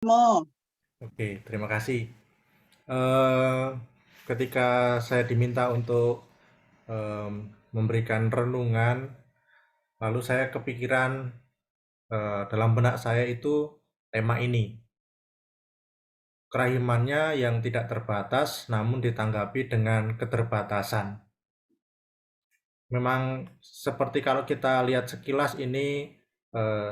Mo. Oke, terima kasih. Eh, Ketika saya diminta untuk memberikan renungan, lalu saya kepikiran dalam benak saya itu tema ini, kerahimannya yang tidak terbatas namun ditanggapi dengan keterbatasan. Memang seperti kalau kita lihat sekilas ini eh,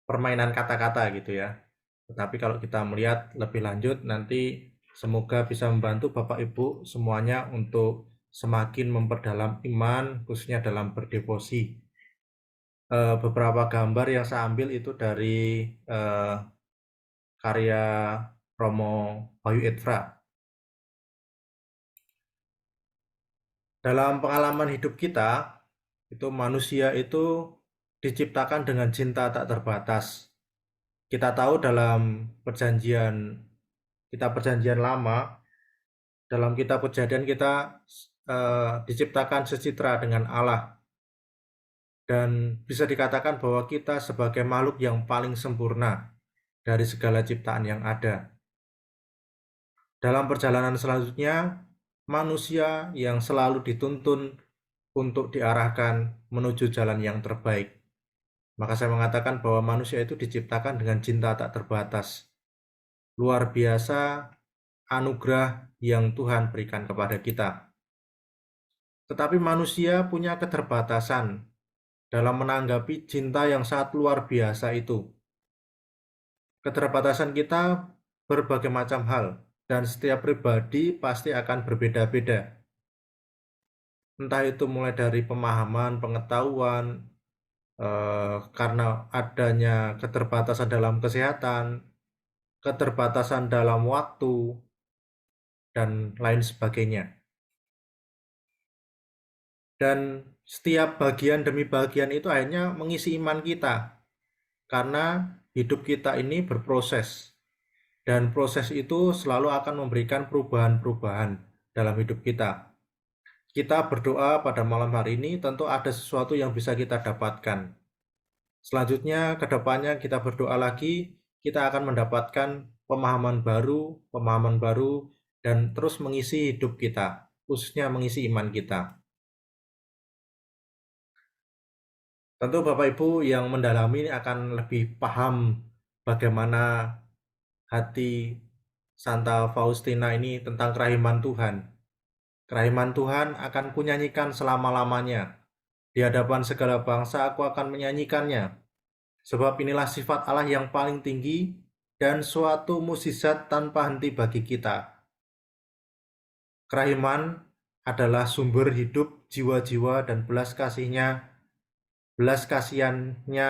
permainan kata-kata gitu ya. Tetapi kalau kita melihat lebih lanjut nanti semoga bisa membantu Bapak Ibu semuanya untuk semakin memperdalam iman khususnya dalam berdevosi. Beberapa gambar yang saya ambil itu dari eh, karya Romo Bayu Edfra. Dalam pengalaman hidup kita, itu manusia itu diciptakan dengan cinta tak terbatas. Kita tahu dalam perjanjian lama, dalam kitab Kejadian kita diciptakan secitra dengan Allah dan bisa dikatakan bahwa kita sebagai makhluk yang paling sempurna dari segala ciptaan yang ada. Dalam perjalanan selanjutnya, manusia yang selalu dituntun untuk diarahkan menuju jalan yang terbaik. Maka saya mengatakan bahwa manusia itu diciptakan dengan cinta tak terbatas. Luar biasa anugerah yang Tuhan berikan kepada kita. Tetapi manusia punya keterbatasan dalam menanggapi cinta yang sangat luar biasa itu. Keterbatasan kita berbagai macam hal, dan setiap pribadi pasti akan berbeda-beda. Entah itu mulai dari pemahaman, pengetahuan, karena adanya keterbatasan dalam kesehatan, keterbatasan dalam waktu, dan lain sebagainya. Dan setiap bagian demi bagian itu akhirnya mengisi iman kita, karena hidup kita ini berproses, dan proses itu selalu akan memberikan perubahan-perubahan dalam hidup kita. Kita berdoa pada malam hari ini, tentu ada sesuatu yang bisa kita dapatkan. Selanjutnya, ke depannya kita berdoa lagi, kita akan mendapatkan pemahaman baru, dan terus mengisi hidup kita, khususnya mengisi iman kita. Tentu Bapak Ibu yang mendalami akan lebih paham bagaimana hati Santa Faustina ini tentang kerahiman Tuhan. Kerahiman Tuhan akan kunyanyikan selama-lamanya. Di hadapan segala bangsa aku akan menyanyikannya. Sebab inilah sifat Allah yang paling tinggi dan suatu mukjizat tanpa henti bagi kita. Kerahiman adalah sumber hidup jiwa-jiwa dan belas kasihannya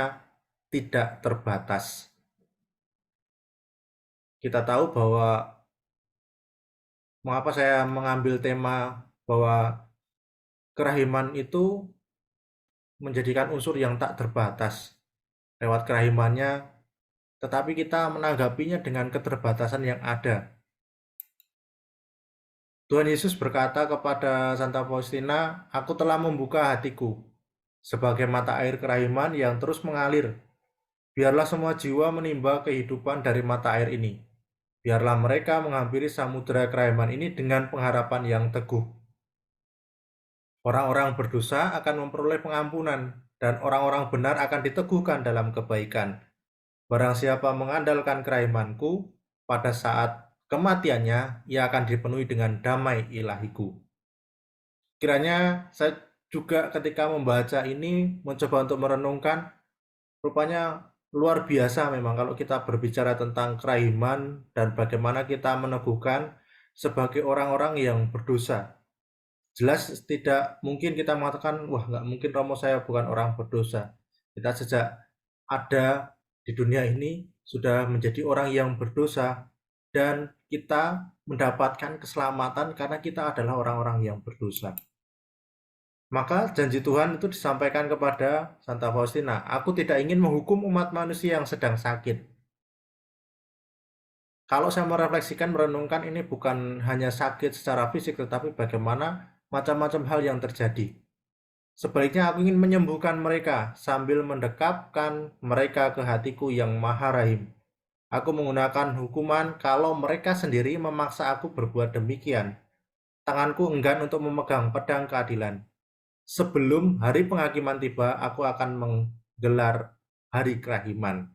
tidak terbatas. Kita tahu bahwa mengapa saya mengambil tema bahwa kerahiman itu menjadikan unsur yang tak terbatas lewat kerahimannya, tetapi kita menanggapinya dengan keterbatasan yang ada. Tuhan Yesus berkata kepada Santa Faustina, "Aku telah membuka hatiku sebagai mata air kerahiman yang terus mengalir. Biarlah semua jiwa menimba kehidupan dari mata air ini. Biarlah mereka menghampiri samudera kerahiman ini dengan pengharapan yang teguh. Orang-orang berdosa akan memperoleh pengampunan, dan orang-orang benar akan diteguhkan dalam kebaikan. Barang siapa mengandalkan kerahimanku, pada saat kematiannya, ia akan dipenuhi dengan damai ilahiku." Kiranya saya juga ketika membaca ini mencoba untuk merenungkan, rupanya luar biasa memang kalau kita berbicara tentang kerahiman dan bagaimana kita meneguhkan sebagai orang-orang yang berdosa. Jelas tidak mungkin kita mengatakan, wah nggak mungkin Romo saya bukan orang berdosa. Kita sejak ada di dunia ini sudah menjadi orang yang berdosa, dan kita mendapatkan keselamatan karena kita adalah orang-orang yang berdosa. Maka janji Tuhan itu disampaikan kepada Santa Faustina, "Aku tidak ingin menghukum umat manusia yang sedang sakit." Kalau saya merefleksikan, merenungkan, ini bukan hanya sakit secara fisik, tetapi bagaimana macam-macam hal yang terjadi. Sebaliknya aku ingin menyembuhkan mereka sambil mendekapkan mereka ke hatiku yang maha rahim. Aku menggunakan hukuman kalau mereka sendiri memaksa aku berbuat demikian. Tanganku enggan untuk memegang pedang keadilan. Sebelum hari penghakiman tiba, aku akan menggelar hari kerahiman.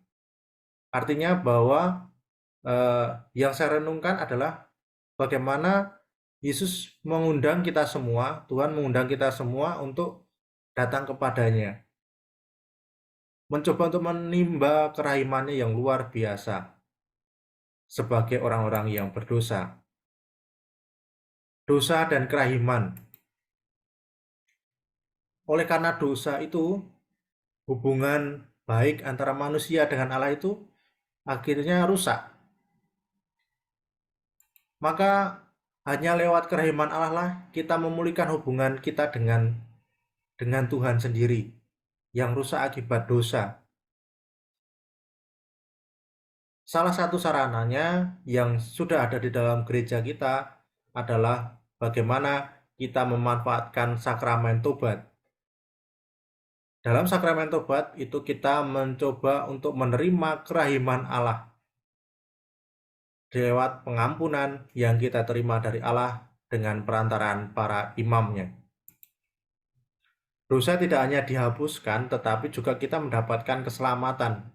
Artinya bahwa yang saya renungkan adalah bagaimana Yesus mengundang kita semua, Tuhan mengundang kita semua untuk datang kepadanya. Mencoba untuk menimba kerahimannya yang luar biasa sebagai orang-orang yang berdosa. Dosa dan kerahiman. Oleh karena dosa itu, hubungan baik antara manusia dengan Allah itu akhirnya rusak. Maka hanya lewat kerahiman Allah lah kita memulihkan hubungan kita dengan Tuhan sendiri yang rusak akibat dosa. Salah satu sarananya yang sudah ada di dalam gereja kita adalah bagaimana kita memanfaatkan sakramen tobat. Dalam sakramen tobat itu kita mencoba untuk menerima kerahiman Allah lewat pengampunan yang kita terima dari Allah dengan perantaraan para imamnya. Dosa tidak hanya dihapuskan, tetapi juga kita mendapatkan keselamatan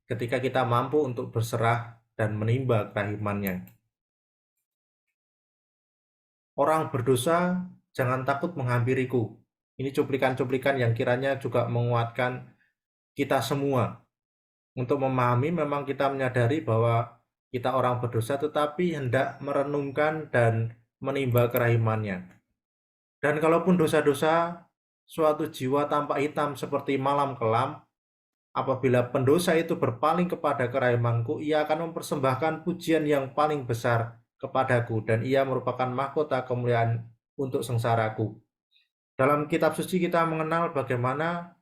ketika kita mampu untuk berserah dan menimba kerahimannya. Orang berdosa jangan takut menghampiriku. Ini cuplikan-cuplikan yang kiranya juga menguatkan kita semua untuk memahami memang kita menyadari bahwa kita orang berdosa tetapi hendak merenungkan dan menimba kerahimannya. Dan kalaupun dosa-dosa suatu jiwa tampak hitam seperti malam kelam, apabila pendosa itu berpaling kepada kerahimanku, ia akan mempersembahkan pujian yang paling besar kepadaku dan ia merupakan mahkota kemuliaan untuk sengsaraku. Dalam kitab suci kita mengenal bagaimana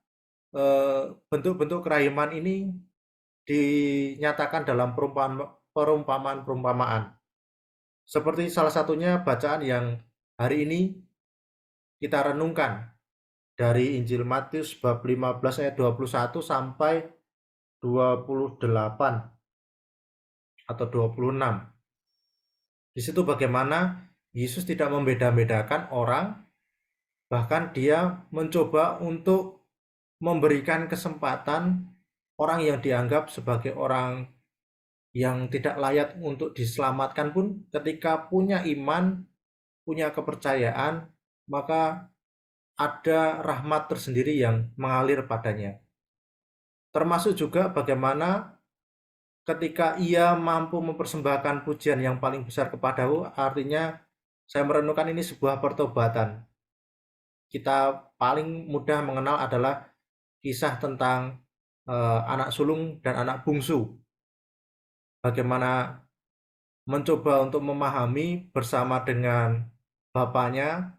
bentuk-bentuk kerahiman ini dinyatakan dalam perumpamaan-perumpamaan. Seperti salah satunya bacaan yang hari ini kita renungkan dari Injil Matius bab 15 ayat 21 sampai 28 atau 26. Di situ bagaimana Yesus tidak membeda-bedakan orang, bahkan dia mencoba untuk memberikan kesempatan orang yang dianggap sebagai orang yang tidak layak untuk diselamatkan pun ketika punya iman, punya kepercayaan, maka ada rahmat tersendiri yang mengalir padanya. Termasuk juga bagaimana ketika ia mampu mempersembahkan pujian yang paling besar kepadaku, artinya saya merenungkan ini sebuah pertobatan. Kita paling mudah mengenal adalah kisah tentang anak sulung dan anak bungsu. Bagaimana mencoba untuk memahami bersama dengan bapaknya,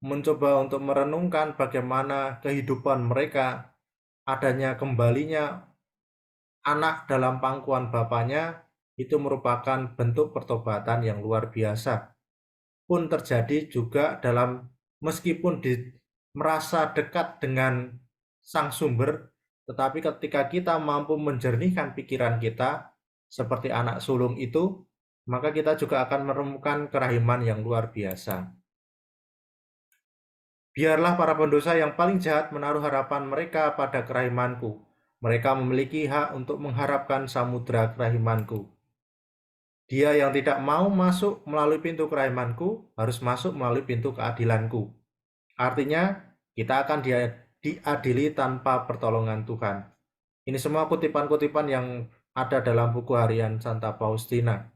mencoba untuk merenungkan bagaimana kehidupan mereka, adanya kembalinya anak dalam pangkuan bapaknya, itu merupakan bentuk pertobatan yang luar biasa. Pun terjadi juga dalam meskipun merasa dekat dengan sang sumber, tetapi ketika kita mampu menjernihkan pikiran kita seperti anak sulung itu, maka kita juga akan menemukan kerahiman yang luar biasa. Biarlah para pendosa yang paling jahat menaruh harapan mereka pada kerahimanku. Mereka memiliki hak untuk mengharapkan samudera kerahimanku. Dia yang tidak mau masuk melalui pintu kerahimanku harus masuk melalui pintu keadilanku. Artinya, kita akan diadili tanpa pertolongan Tuhan. Ini semua kutipan-kutipan yang ada dalam buku harian Santa Faustina.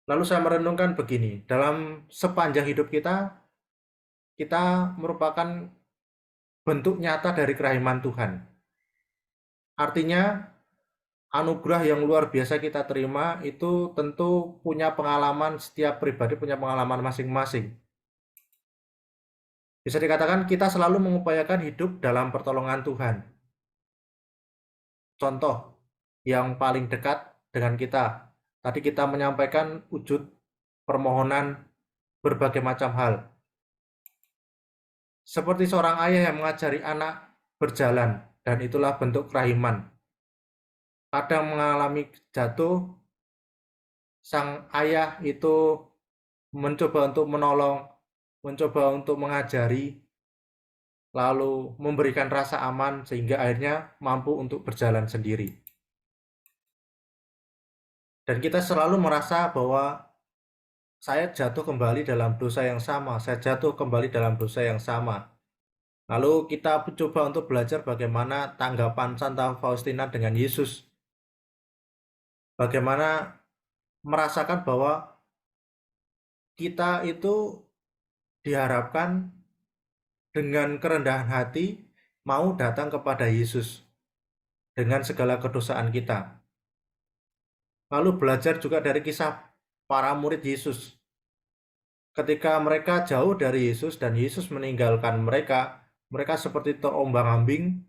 Lalu saya merenungkan begini, dalam sepanjang hidup kita merupakan bentuk nyata dari kerahiman Tuhan. Artinya, anugerah yang luar biasa kita terima itu tentu punya pengalaman, setiap pribadi punya pengalaman masing-masing. Bisa dikatakan kita selalu mengupayakan hidup dalam pertolongan Tuhan. Contoh yang paling dekat dengan kita, tadi kita menyampaikan wujud permohonan berbagai macam hal. Seperti seorang ayah yang mengajari anak berjalan, dan itulah bentuk kerahiman. kadang mengalami jatuh, sang ayah itu mencoba untuk menolong, mencoba untuk mengajari, lalu memberikan rasa aman sehingga akhirnya mampu untuk berjalan sendiri. Dan kita selalu merasa bahwa saya jatuh kembali dalam dosa yang sama, saya jatuh kembali dalam dosa yang sama. Lalu kita coba untuk belajar bagaimana tanggapan Santa Faustina dengan Yesus. Bagaimana merasakan bahwa kita itu diharapkan dengan kerendahan hati mau datang kepada Yesus dengan segala kedosaan kita. Lalu belajar juga dari kisah para murid Yesus. Ketika mereka jauh dari Yesus dan Yesus meninggalkan mereka, mereka seperti terombang-ambing,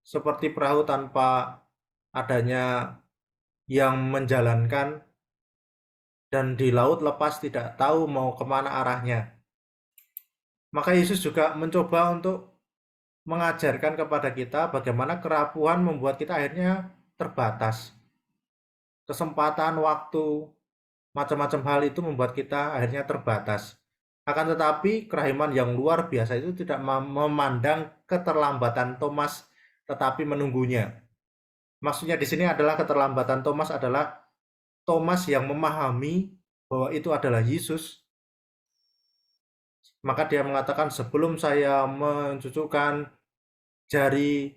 seperti perahu tanpa adanya yang menjalankan, dan di laut lepas tidak tahu mau kemana arahnya. Maka Yesus juga mencoba untuk mengajarkan kepada kita bagaimana kerapuhan membuat kita akhirnya terbatas. Kesempatan, waktu, macam-macam hal itu membuat kita akhirnya terbatas. Akan tetapi kerahiman yang luar biasa itu tidak memandang keterlambatan Thomas, tetapi menunggunya. Maksudnya di sini adalah keterlambatan Thomas adalah Thomas yang memahami bahwa itu adalah Yesus. Maka dia mengatakan, sebelum saya mencucukkan jari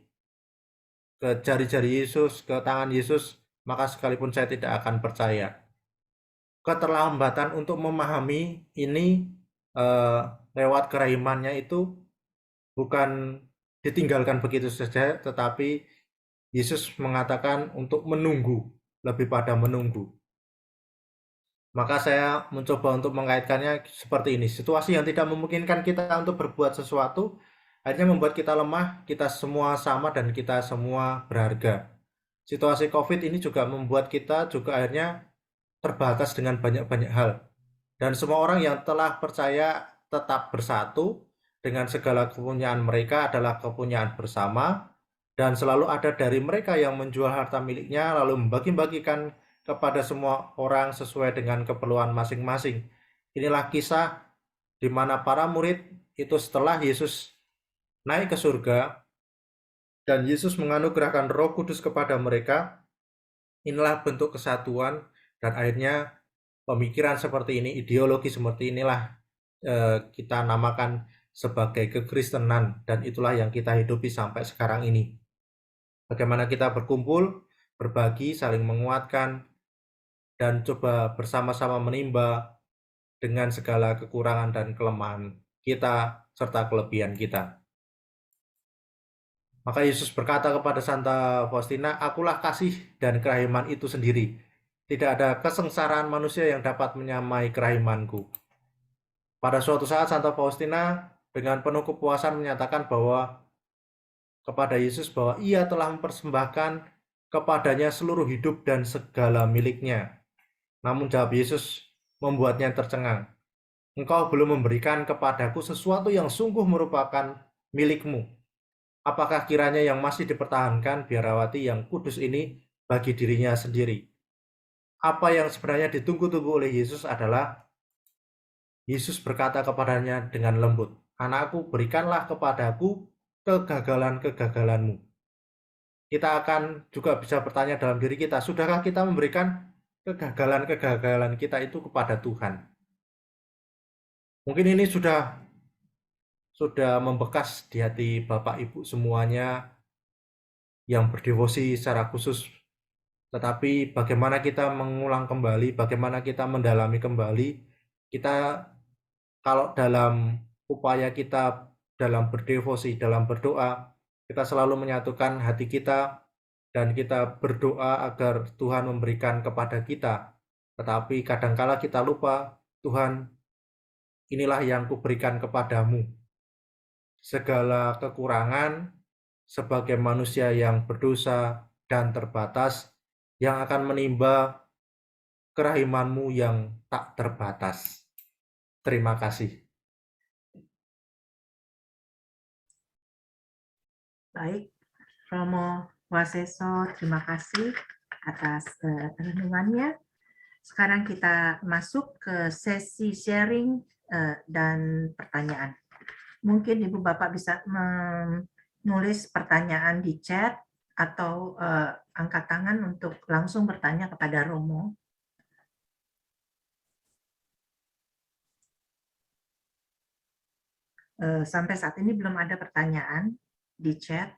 ke jari-jari Yesus, ke tangan Yesus, maka sekalipun saya tidak akan percaya. Keterlambatan untuk memahami ini lewat kerahimannya itu bukan ditinggalkan begitu saja, tetapi Yesus mengatakan untuk menunggu, lebih pada menunggu. Maka saya mencoba untuk mengaitkannya seperti ini. Situasi yang tidak memungkinkan kita untuk berbuat sesuatu akhirnya membuat kita lemah, kita semua sama dan kita semua berharga. Situasi COVID ini juga membuat kita juga akhirnya terbatas dengan banyak-banyak hal. Dan semua orang yang telah percaya tetap bersatu dengan segala kepunyaan mereka adalah kepunyaan bersama, dan selalu ada dari mereka yang menjual harta miliknya lalu membagi-bagikan kepada semua orang sesuai dengan keperluan masing-masing. Inilah kisah di mana para murid itu setelah Yesus naik ke surga dan Yesus menganugerahkan Roh Kudus kepada mereka, inilah bentuk kesatuan dan akhirnya pemikiran seperti ini, ideologi seperti inilah kita namakan sebagai kekristenan, dan itulah yang kita hidupi sampai sekarang ini. Bagaimana kita berkumpul, berbagi, saling menguatkan, dan coba bersama-sama menimba dengan segala kekurangan dan kelemahan kita serta kelebihan kita. Maka Yesus berkata kepada Santa Faustina, akulah kasih dan kerahiman itu sendiri. Tidak ada kesengsaraan manusia yang dapat menyamai kerahimanku. Pada suatu saat Santa Faustina dengan penuh kepuasan menyatakan bahwa kepada Yesus bahwa ia telah mempersembahkan kepadanya seluruh hidup dan segala miliknya. Namun jawab Yesus membuatnya tercengang. Engkau belum memberikan kepadaku sesuatu yang sungguh merupakan milikmu. Apakah kiranya yang masih dipertahankan biarawati yang kudus ini bagi dirinya sendiri? Apa yang sebenarnya ditunggu-tunggu oleh Yesus adalah Yesus berkata kepadanya dengan lembut, anakku, berikanlah kepadaku kegagalan-kegagalanmu. Kita akan juga bisa bertanya dalam diri kita, sudahkah kita memberikan kegagalan-kegagalan kita itu kepada Tuhan? Mungkin ini sudah membekas di hati Bapak Ibu semuanya yang berdevosi secara khusus. Tetapi bagaimana kita mengulang kembali, bagaimana kita mendalami kembali, kita kalau dalam upaya kita dalam berdevosi, dalam berdoa, kita selalu menyatukan hati kita dan kita berdoa agar Tuhan memberikan kepada kita. Tetapi kadangkala kita lupa, Tuhan, inilah yang kuberikan kepadamu. Segala kekurangan sebagai manusia yang berdosa dan terbatas yang akan menimba kerahimanmu yang tak terbatas. Terima kasih. Baik, Romo Waseso, terima kasih atas renungannya. Sekarang kita masuk ke sesi sharing dan pertanyaan. Mungkin Ibu Bapak bisa menulis pertanyaan di chat atau angkat tangan untuk langsung bertanya kepada Romo. Sampai saat ini belum ada pertanyaan di chat.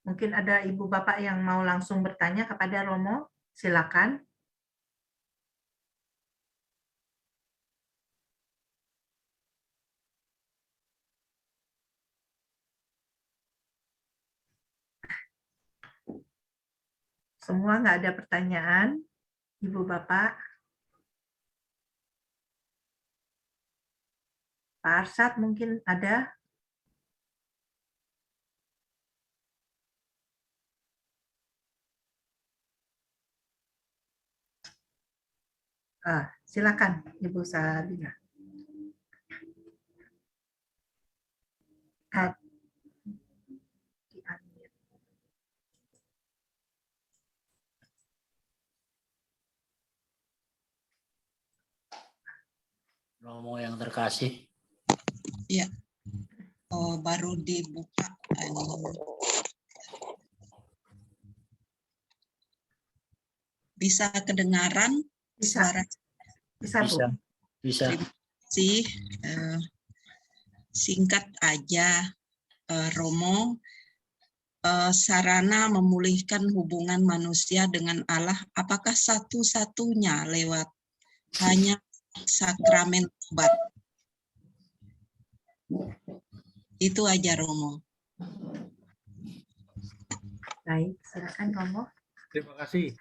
Mungkin ada Ibu Bapak yang mau langsung bertanya kepada Romo, silakan. Semua nggak ada pertanyaan, Ibu Bapak. Pak Arsyad mungkin ada? Silakan, Ibu Sabina. Romo yang terkasih. Ya, baru dibuka. Bisa kedengaran suara? Bisa, Bu. Bisa. Terima kasih. Singkat aja, Romo. Sarana memulihkan hubungan manusia dengan Allah, apakah satu-satunya lewat hanya sakramen tobat? Itu aja, Romo. Baik, silakan Romo. Terima kasih.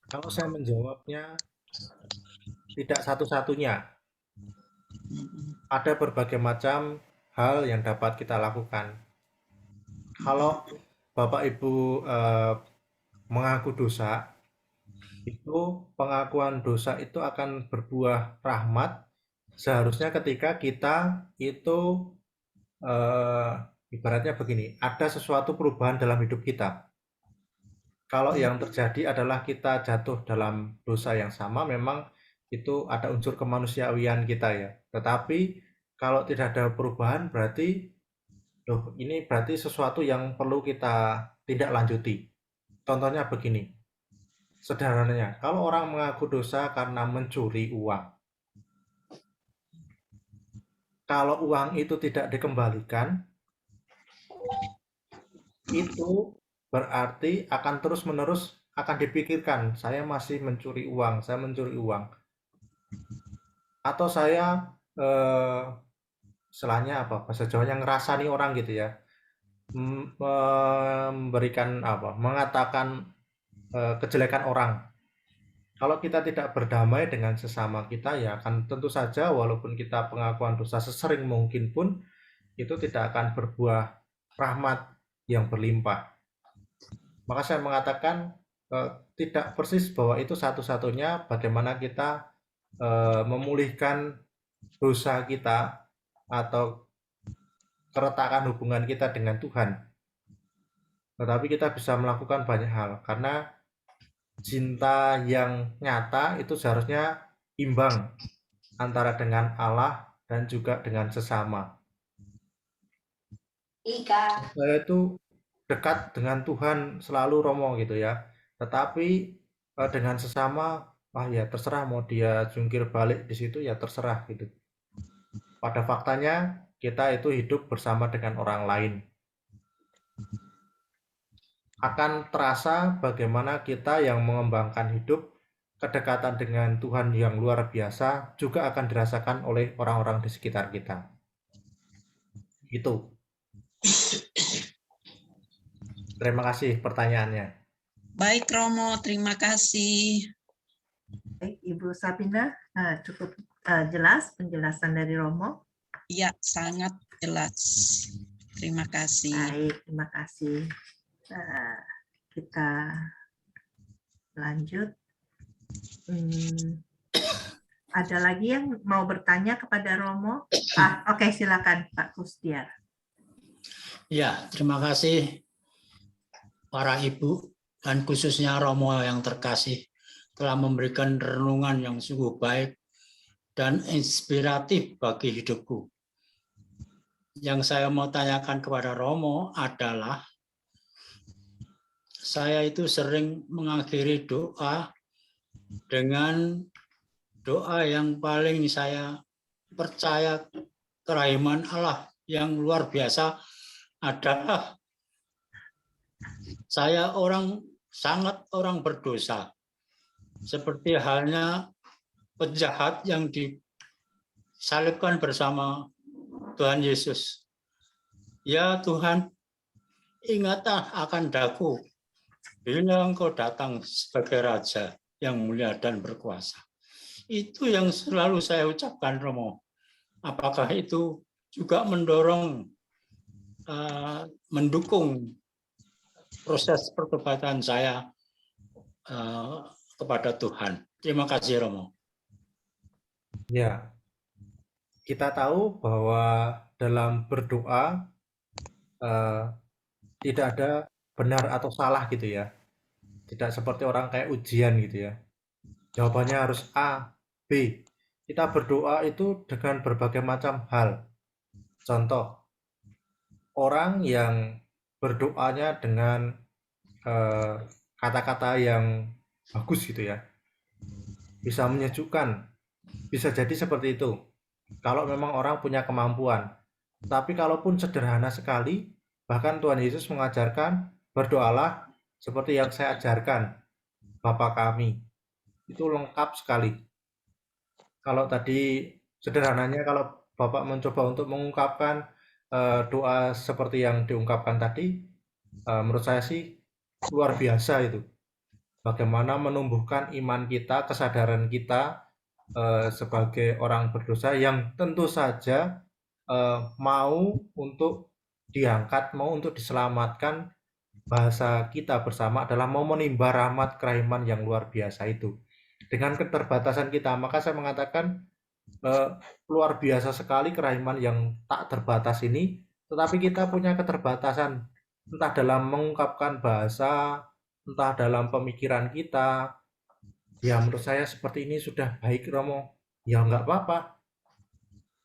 Kalau saya menjawabnya, tidak satu-satunya. Ada berbagai macam hal yang dapat kita lakukan. Kalau Bapak Ibu mengaku dosa, itu pengakuan dosa itu akan berbuah rahmat seharusnya ketika kita itu ibaratnya begini, ada sesuatu perubahan dalam hidup kita. Kalau yang terjadi adalah kita jatuh dalam dosa yang sama, memang itu ada unsur kemanusiaan kita ya. Tetapi kalau tidak ada perubahan berarti ini berarti sesuatu yang perlu kita tindak lanjuti. Contohnya begini, sederhananya, kalau orang mengaku dosa karena mencuri uang, kalau uang itu tidak dikembalikan, itu berarti akan terus-menerus akan dipikirkan, saya masih mencuri uang, saya mencuri uang. Atau saya istilahnya apa, bahasa Jawanya ngerasani orang gitu ya, memberikan apa, mengatakan kejelekan orang. Kalau kita tidak berdamai dengan sesama kita, ya akan tentu saja walaupun kita pengakuan dosa sesering mungkin pun itu tidak akan berbuah rahmat yang berlimpah. Maka saya mengatakan tidak persis bahwa itu satu-satunya bagaimana kita memulihkan dosa kita atau keretakan hubungan kita dengan Tuhan. Tetapi kita bisa melakukan banyak hal karena cinta yang nyata itu seharusnya imbang antara dengan Allah dan juga dengan sesama. Saya itu dekat dengan Tuhan selalu Romo gitu ya. Tetapi dengan sesama, ya terserah mau dia jungkir balik di situ ya terserah gitu. Pada faktanya kita itu hidup bersama dengan orang lain. Akan terasa bagaimana kita yang mengembangkan hidup, kedekatan dengan Tuhan yang luar biasa juga akan dirasakan oleh orang-orang di sekitar kita. Itu. Terima kasih pertanyaannya. Baik, Romo, terima kasih. Baik, Ibu Sabina, cukup jelas penjelasan dari Romo. Ya, sangat jelas. Terima kasih. Baik, terima kasih. Kita lanjut. Ada lagi yang mau bertanya kepada Romo? Oke, silakan Pak Kusdiar. Ya, terima kasih para ibu dan khususnya Romo yang terkasih telah memberikan renungan yang sungguh baik dan inspiratif bagi hidupku. Yang saya mau tanyakan kepada Romo adalah, saya itu sering mengakhiri doa dengan doa yang paling saya percaya kerahiman Allah yang luar biasa adalah, saya sangat orang berdosa. Seperti halnya penjahat yang disalibkan bersama Tuhan Yesus. Ya Tuhan, ingatlah akan daku bila Engkau datang sebagai Raja yang mulia dan berkuasa. Itu yang selalu saya ucapkan, Romo. Apakah itu juga mendukung proses pertobatan saya kepada Tuhan? Terima kasih, Romo. Ya, kita tahu bahwa dalam berdoa tidak ada benar atau salah gitu ya. Tidak seperti orang kayak ujian gitu ya. Jawabannya harus A, B. Kita berdoa itu dengan berbagai macam hal. Contoh, orang yang berdoanya dengan kata-kata yang bagus gitu ya, bisa menyejukkan, bisa jadi seperti itu kalau memang orang punya kemampuan. Tapi kalaupun sederhana sekali, bahkan Tuhan Yesus mengajarkan, berdoalah seperti yang saya ajarkan, Bapa kami. Itu lengkap sekali. Kalau tadi sederhananya, kalau Bapak mencoba untuk mengungkapkan doa seperti yang diungkapkan tadi, menurut saya sih luar biasa itu. Bagaimana menumbuhkan iman kita, kesadaran kita sebagai orang berdosa yang tentu saja mau untuk diangkat, mau untuk diselamatkan. Bahasa kita bersama adalah mau menimba rahmat kerahiman yang luar biasa itu. Dengan keterbatasan kita, maka saya mengatakan luar biasa sekali kerahiman yang tak terbatas ini, tetapi kita punya keterbatasan, entah dalam mengungkapkan bahasa, entah dalam pemikiran kita. Ya menurut saya seperti ini sudah baik, Romo. Ya nggak apa-apa.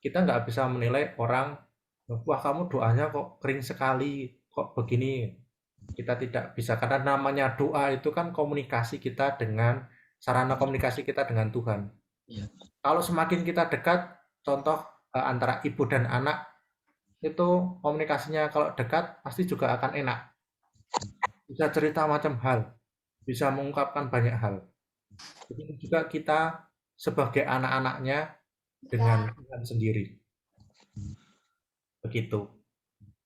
Kita nggak bisa menilai orang, wah kamu doanya kok kering sekali, kok begini. Kita tidak bisa, karena namanya doa itu kan komunikasi kita dengan, sarana komunikasi kita dengan Tuhan. Ya. Kalau semakin kita dekat, contoh antara ibu dan anak, itu komunikasinya kalau dekat pasti juga akan enak. Bisa cerita macam hal, bisa mengungkapkan banyak hal. Begitu juga kita sebagai anak-anaknya dengan Tuhan sendiri. Begitu.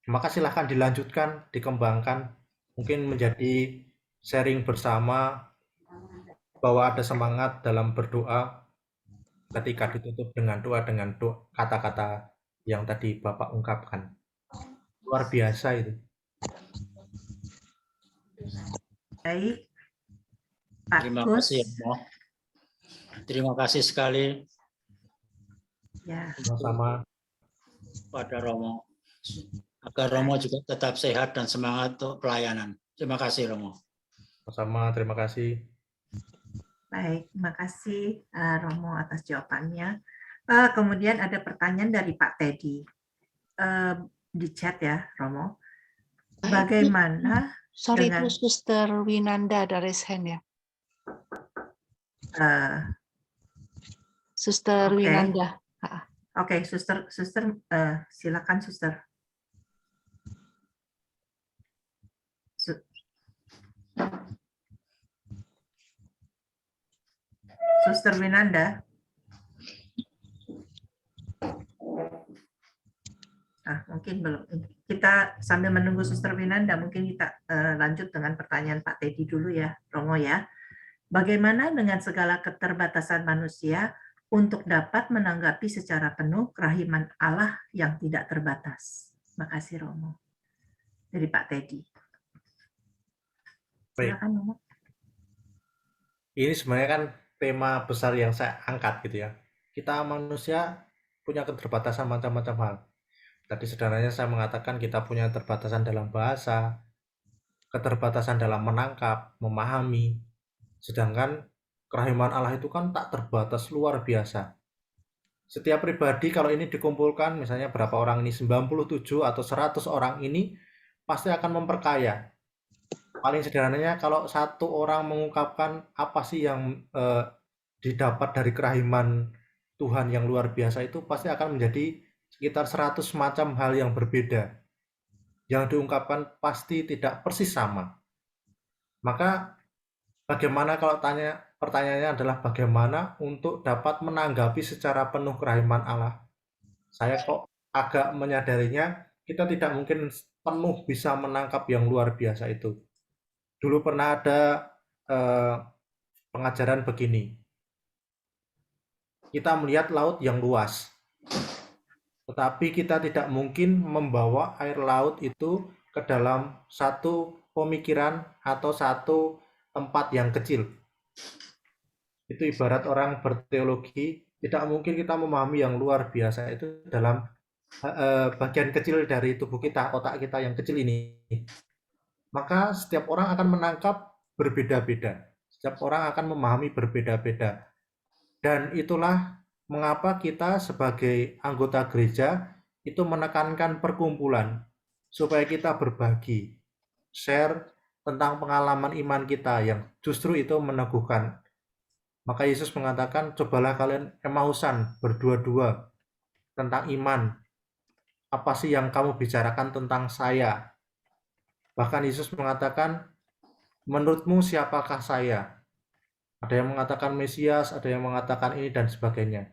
Maka silahkan dilanjutkan, dikembangkan, mungkin menjadi sharing bersama, bahwa ada semangat dalam berdoa ketika ditutup dengan doa, dengan kata-kata yang tadi Bapak ungkapkan. Luar biasa itu. Baik, Pak Terima Gus. kasih, Romo. Terima kasih sekali Ya, Sama-sama. pada Romo, agar Romo juga tetap sehat dan semangat untuk pelayanan. Terima kasih, Romo. Sama-sama, terima kasih. baik. Terima kasih Romo atas jawabannya. Kemudian ada pertanyaan dari Pak Teddy di chat ya, Romo. Bagaimana Sorry, dengan itu Suster Winanda ada raise hand ya. Suster Oke. Winanda. Oke, Suster, silakan Suster. Suster Winanda. Mungkin belum. Kita sambil menunggu Suster Winanda, mungkin kita lanjut dengan pertanyaan Pak Teddy dulu ya, Romo ya. Bagaimana dengan segala keterbatasan manusia untuk dapat menanggapi secara penuh kerahiman Allah yang tidak terbatas? Makasih Romo. Dari Pak Teddy. Silakan Romo. Ini sebenarnya kan tema besar yang saya angkat gitu ya. Kita manusia punya keterbatasan macam-macam hal. Tadi sederhananya saya mengatakan kita punya keterbatasan dalam bahasa, keterbatasan dalam menangkap, memahami. Sedangkan kerahiman Allah itu kan tak terbatas, luar biasa. Setiap pribadi kalau ini dikumpulkan, misalnya berapa orang ini, 97 atau 100 orang ini, pasti akan memperkaya. Paling sederhananya kalau satu orang mengungkapkan apa sih yang didapat dari kerahiman Tuhan yang luar biasa, itu pasti akan menjadi sekitar 100 macam hal yang berbeda. Yang diungkapkan pasti tidak persis sama. Maka bagaimana kalau pertanyaannya adalah bagaimana untuk dapat menanggapi secara penuh kerahiman Allah? Saya kok agak menyadarinya kita tidak mungkin penuh bisa menangkap yang luar biasa itu. Dulu pernah ada pengajaran begini. Kita melihat laut yang luas, tetapi kita tidak mungkin membawa air laut itu ke dalam satu pemikiran atau satu tempat yang kecil. Itu ibarat orang berteologi, tidak mungkin kita memahami yang luar biasa itu dalam bagian kecil dari tubuh kita, otak kita yang kecil ini. Maka setiap orang akan menangkap berbeda-beda. Setiap orang akan memahami berbeda-beda. Dan itulah mengapa kita sebagai anggota gereja itu menekankan perkumpulan supaya kita berbagi, share tentang pengalaman iman kita yang justru itu meneguhkan. Maka Yesus mengatakan, cobalah kalian emausan berdua-dua tentang iman. Apa sih yang kamu bicarakan tentang saya? Bahkan Yesus mengatakan, menurutmu siapakah saya? Ada yang mengatakan Mesias, ada yang mengatakan ini dan sebagainya.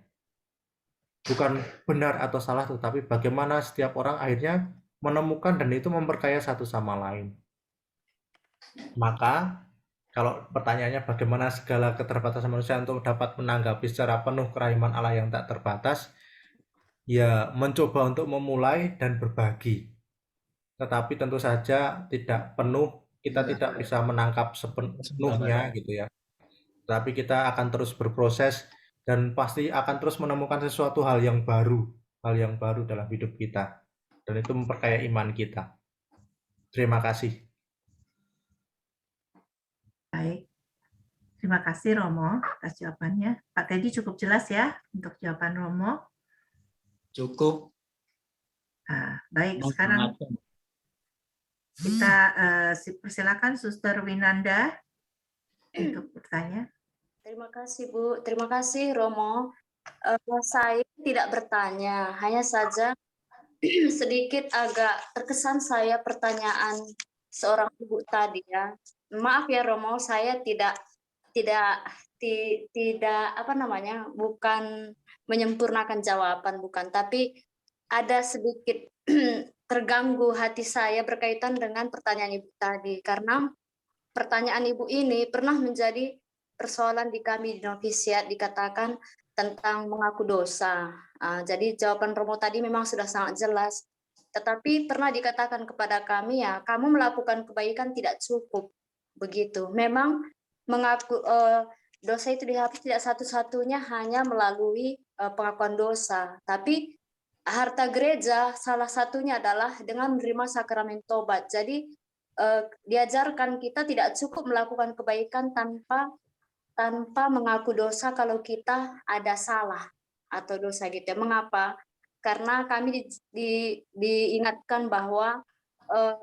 Bukan benar atau salah, tetapi bagaimana setiap orang akhirnya menemukan dan itu memperkaya satu sama lain. Maka kalau pertanyaannya bagaimana segala keterbatasan manusia untuk dapat menanggapi secara penuh kerahiman Allah yang tak terbatas, ya mencoba untuk memulai dan berbagi. Tetapi tentu saja tidak penuh, kita tidak bisa menangkap sepenuhnya gitu ya. Tapi kita akan terus berproses dan pasti akan terus menemukan sesuatu hal yang baru dalam hidup kita. Dan itu memperkaya iman kita. Terima kasih. Baik. Terima kasih Romo atas jawabannya. Pak Teddy cukup jelas ya untuk jawaban Romo. Cukup. Baik, sekarang kita persilakan Suster Winanda untuk bertanya. Terima kasih Bu, terima kasih Romo. Saya tidak bertanya, hanya saja sedikit agak terkesan saya pertanyaan seorang ibu tadi ya. Maaf ya Romo, saya tidak bukan menyempurnakan jawaban, bukan, tapi ada sedikit terganggu hati saya berkaitan dengan pertanyaan ibu tadi, karena pertanyaan ibu ini pernah menjadi persoalan di kami di novisiat, dikatakan tentang mengaku dosa. Jadi jawaban Romo tadi memang sudah sangat jelas, tetapi pernah dikatakan kepada kami ya, kamu melakukan kebaikan tidak cukup, begitu. Memang mengaku dosa itu dihapus tidak satu-satunya hanya melalui pengakuan dosa, tapi harta gereja salah satunya adalah dengan menerima sakramen tobat. Jadi diajarkan kita tidak cukup melakukan kebaikan tanpa mengaku dosa kalau kita ada salah atau dosa gitu ya. Mengapa? Karena kami diingatkan bahwa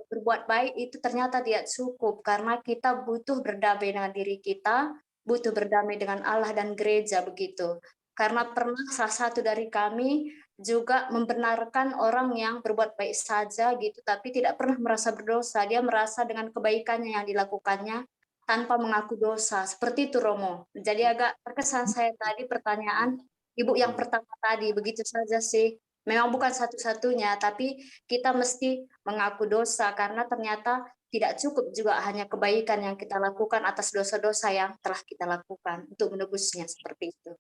berbuat baik itu ternyata tidak cukup, karena kita butuh berdamai dengan diri kita, butuh berdamai dengan Allah dan gereja, begitu. Karena pernah salah satu dari kami juga membenarkan orang yang berbuat baik saja gitu, tapi tidak pernah merasa berdosa. Dia merasa dengan kebaikannya yang dilakukannya tanpa mengaku dosa. Seperti itu Romo. Jadi agak terkesan saya tadi pertanyaan ibu yang pertama tadi, begitu saja sih. Memang bukan satu-satunya, tapi kita mesti mengaku dosa karena ternyata tidak cukup juga hanya kebaikan yang kita lakukan atas dosa-dosa yang telah kita lakukan untuk menebusnya, seperti itu.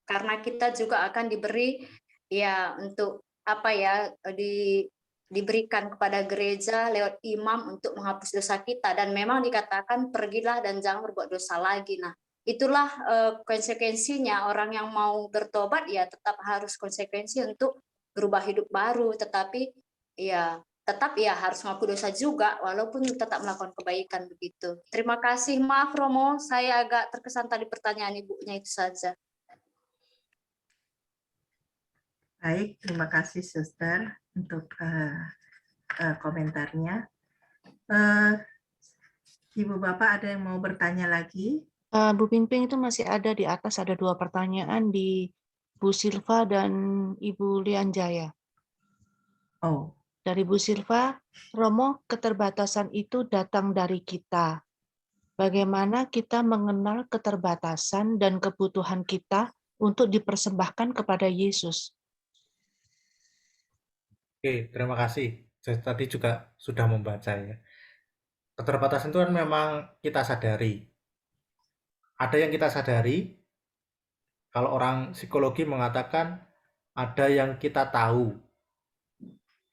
Karena kita juga akan diberi ya untuk diberikan kepada gereja lewat imam untuk menghapus dosa kita, dan memang dikatakan pergilah dan jangan berbuat dosa lagi. Nah, itulah konsekuensinya. Orang yang mau bertobat ya tetap harus konsekuensi untuk berubah hidup baru, tetapi ya tetap ya harus ngaku dosa juga, walaupun tetap melakukan kebaikan begitu. Terima kasih, maaf Romo, saya agak terkesan tadi pertanyaan ibunya itu saja. Baik, terima kasih Suster untuk komentarnya. Ibu Bapak ada yang mau bertanya lagi? Bu Pingping itu masih ada di atas, ada 2 pertanyaan di Bu Silva dan Ibu Lianjaya. Oh, Dari Bu Silva, Romo, keterbatasan itu datang dari kita. Bagaimana kita mengenal keterbatasan dan kebutuhan kita untuk dipersembahkan kepada Yesus? Oke, terima kasih. Saya tadi juga sudah membaca ya. Keterbatasan itu kan memang kita sadari. Ada yang kita sadari, kalau orang psikologi mengatakan ada yang kita tahu.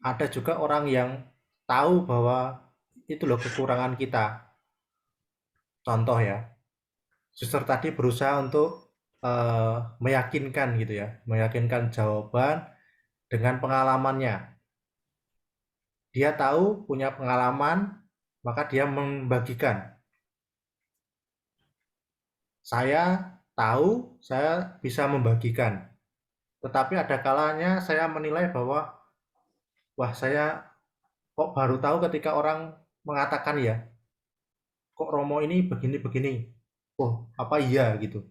Ada juga orang yang tahu bahwa itu loh kekurangan kita. Contoh ya, suster tadi berusaha untuk meyakinkan gitu ya, meyakinkan jawaban dengan pengalamannya. Dia tahu punya pengalaman, maka dia membagikan. Saya tahu saya bisa membagikan, tetapi ada kalanya saya menilai bahwa wah, saya kok baru tahu ketika orang mengatakan ya, kok Romo ini begini-begini. Oh, apa iya gitu.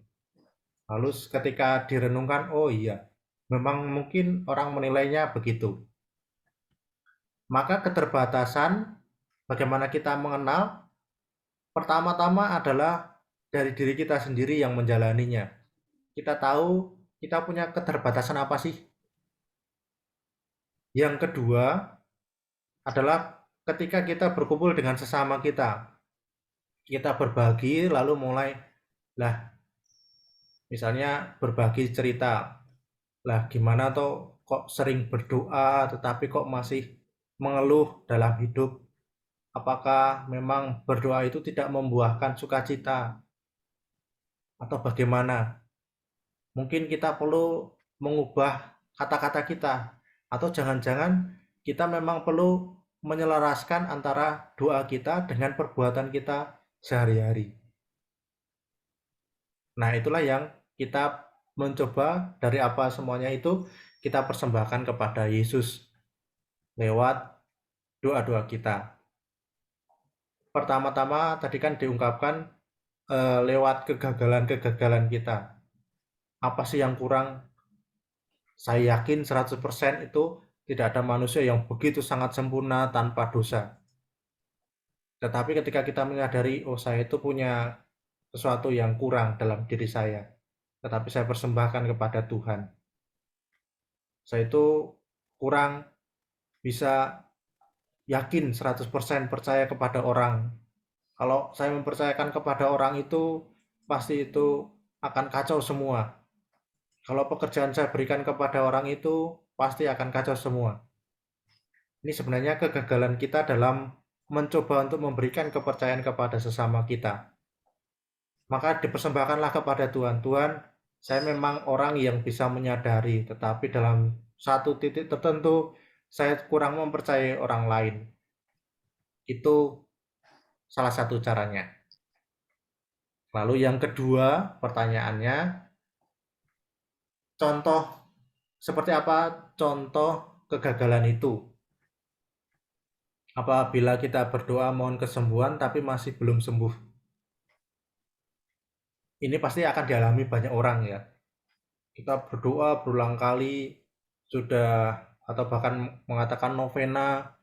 Lalu ketika direnungkan, oh iya, memang mungkin orang menilainya begitu. Maka keterbatasan, bagaimana kita mengenal, pertama-tama adalah dari diri kita sendiri yang menjalaninya. Kita tahu kita punya keterbatasan apa sih. Yang kedua adalah ketika kita berkumpul dengan sesama kita berbagi lalu mulai lah, misalnya berbagi cerita lah, gimana tuh kok sering berdoa tetapi kok masih mengeluh dalam hidup, apakah memang berdoa itu tidak membuahkan sukacita atau bagaimana, mungkin kita perlu mengubah kata-kata kita, atau jangan-jangan kita memang perlu menyelaraskan antara doa kita dengan perbuatan kita sehari-hari. Nah, itulah yang kita mencoba dari apa semuanya itu kita persembahkan kepada Yesus lewat doa-doa kita. Pertama-tama tadi kan diungkapkan lewat kegagalan-kegagalan kita. Apa sih yang kurang? Saya yakin 100% itu tidak ada manusia yang begitu sangat sempurna tanpa dosa. Tetapi ketika kita menyadari, oh saya itu punya sesuatu yang kurang dalam diri saya, tetapi saya persembahkan kepada Tuhan. Saya itu kurang bisa yakin 100% percaya kepada orang. Kalau saya mempercayakan kepada orang itu, pasti itu akan kacau semua. Kalau pekerjaan saya berikan kepada orang itu, pasti akan kacau semua. Ini sebenarnya kegagalan kita dalam mencoba untuk memberikan kepercayaan kepada sesama kita. Maka dipersembahkanlah kepada Tuhan. Tuhan, saya memang orang yang bisa menyadari, tetapi dalam satu titik tertentu, saya kurang mempercayai orang lain. Itu salah satu caranya. Lalu yang kedua, pertanyaannya, contoh seperti apa contoh kegagalan itu? Apabila kita berdoa mohon kesembuhan tapi masih belum sembuh. Ini pasti akan dialami banyak orang ya. Kita berdoa berulang kali sudah, atau bahkan mengatakan novena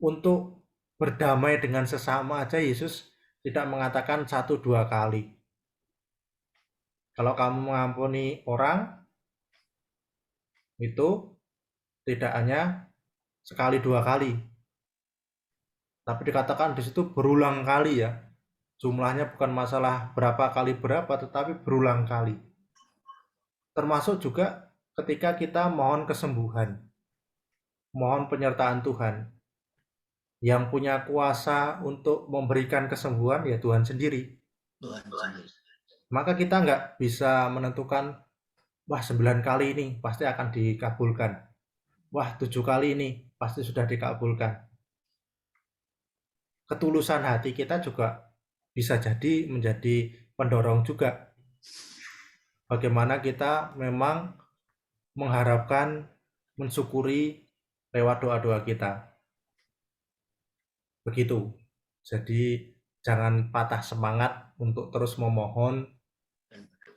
untuk berdamai dengan sesama aja, Yesus tidak mengatakan 1-2 kali. Kalau kamu mengampuni orang itu tidak hanya sekali 2 kali, tapi dikatakan di situ berulang kali ya. Jumlahnya bukan masalah berapa kali berapa, tetapi berulang kali. Termasuk juga ketika kita mohon kesembuhan, mohon penyertaan Tuhan. Yang punya kuasa untuk memberikan kesembuhan ya Tuhan sendiri. Maka kita nggak bisa menentukan, wah 9 kali ini pasti akan dikabulkan. wah 7 kali ini pasti sudah dikabulkan. Ketulusan hati kita juga bisa jadi menjadi pendorong juga. Bagaimana kita memang mengharapkan, mensyukuri lewat doa-doa kita. Begitu. Jadi jangan patah semangat untuk terus memohon,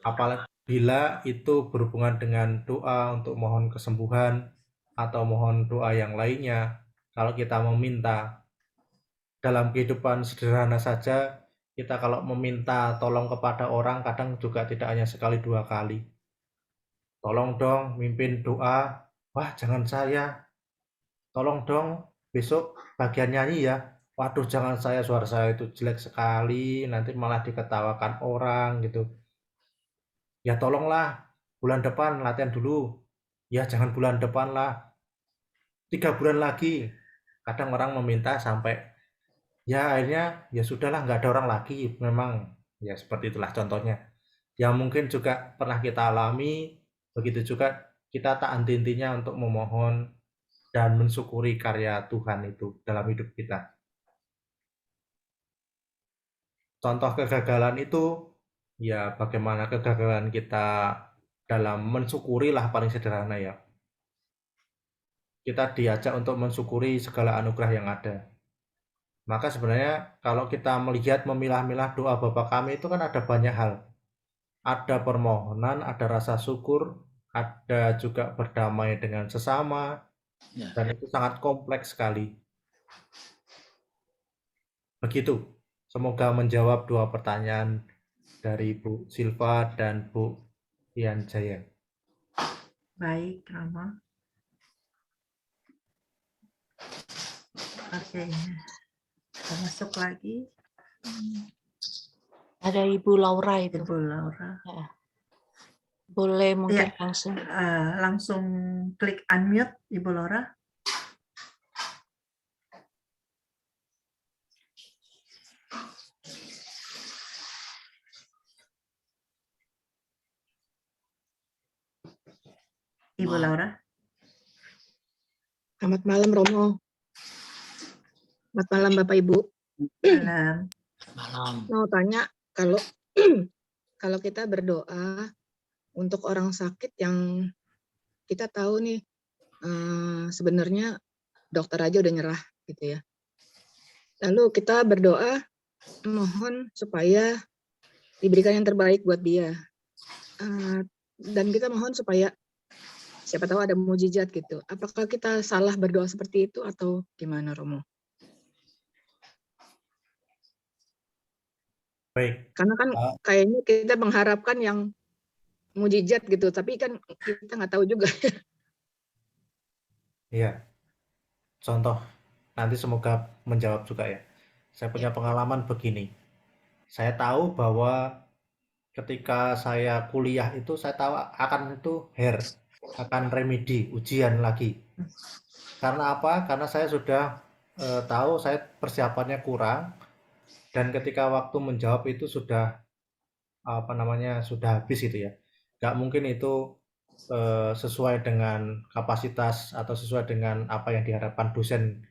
apabila itu berhubungan dengan doa untuk mohon kesembuhan atau mohon doa yang lainnya. Kalau kita meminta dalam kehidupan sederhana saja, kita kalau meminta tolong kepada orang kadang juga tidak hanya sekali dua kali. Tolong dong mimpin doa, wah jangan saya. Tolong dong besok bagian nyanyi ya. Waduh jangan saya, suara saya itu jelek sekali, nanti malah diketawakan orang gitu. Ya tolonglah bulan depan latihan dulu. Ya jangan bulan depan lah, 3 bulan lagi. Kadang orang meminta sampai ya akhirnya ya sudahlah nggak ada orang lagi, memang ya seperti itulah contohnya yang mungkin juga pernah kita alami. Begitu juga kita tak henti-hentinya untuk memohon dan mensyukuri karya Tuhan itu dalam hidup kita. Contoh kegagalan itu ya bagaimana kegagalan kita dalam mensyukuri lah, paling sederhana ya, kita diajak untuk mensyukuri segala anugerah yang ada. Maka sebenarnya kalau kita melihat memilah-milah doa Bapa Kami itu kan ada banyak hal. Ada permohonan, ada rasa syukur, ada juga berdamai dengan sesama, Ya. dan itu sangat kompleks sekali. Begitu. Semoga menjawab 2 pertanyaan dari Bu Silva dan Bu Ian Jaya. Baik, Romo. Oke, kita masuk lagi. Ada Ibu Laura itu. Ibu Laura. Ya. Boleh mungkin Ya. langsung. Langsung klik unmute, Ibu Laura. Ibu Laura. Selamat malam Romo. Selamat malam Bapak Ibu. Malam. Malam. Mau tanya kalau kalau kita berdoa untuk orang sakit yang kita tahu nih sebenarnya dokter aja udah nyerah gitu ya. Lalu kita berdoa mohon supaya diberikan yang terbaik buat dia. Dan kita mohon supaya siapa tahu ada mujizat gitu. Apakah kita salah berdoa seperti itu atau gimana Romo? Baik. Karena kan kayaknya kita mengharapkan yang mujizat gitu, tapi kan kita nggak tahu juga. Iya. Contoh, nanti semoga menjawab juga ya. Saya punya pengalaman begini. Saya tahu bahwa ketika saya kuliah itu saya tahu akan itu akan remedi, ujian lagi. Karena apa? Karena saya sudah tahu saya persiapannya kurang, dan ketika waktu menjawab itu sudah sudah habis gitu ya. Nggak mungkin itu sesuai dengan kapasitas atau sesuai dengan apa yang diharapkan dosen.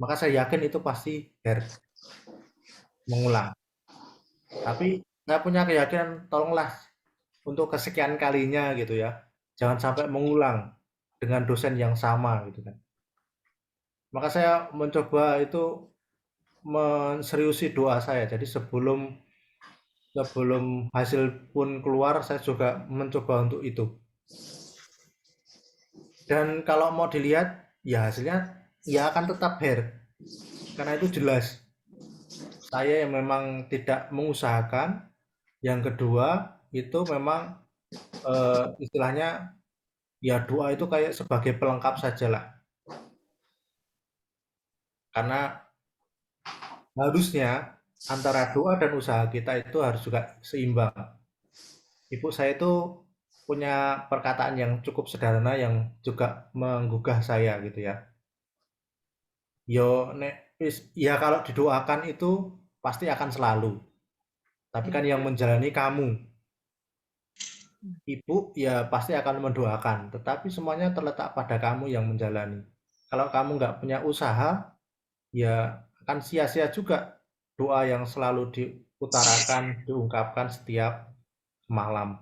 Maka saya yakin itu pasti mengulang. Tapi saya punya keyakinan, tolonglah untuk kesekian kalinya gitu ya, jangan sampai mengulang dengan dosen yang sama gitu kan. Maka saya mencoba itu menseriusi doa saya. Jadi sebelum hasil pun keluar, saya juga mencoba untuk itu. Dan kalau mau dilihat, ya hasilnya ya akan tetap karena itu jelas. Saya yang memang tidak mengusahakan. Yang kedua itu memang istilahnya ya doa itu kayak sebagai pelengkap sajalah. Karena harusnya antara doa dan usaha kita itu harus juga seimbang. Ibu saya itu punya perkataan yang cukup sederhana yang juga menggugah saya gitu ya. Ya kalau didoakan itu pasti akan selalu. Tapi kan yang menjalani kamu. ibu ya pasti akan mendoakan, tetapi semuanya terletak pada kamu yang menjalani. Kalau kamu nggak punya usaha, ya akan sia-sia juga doa yang selalu diutarakan, diungkapkan setiap malam.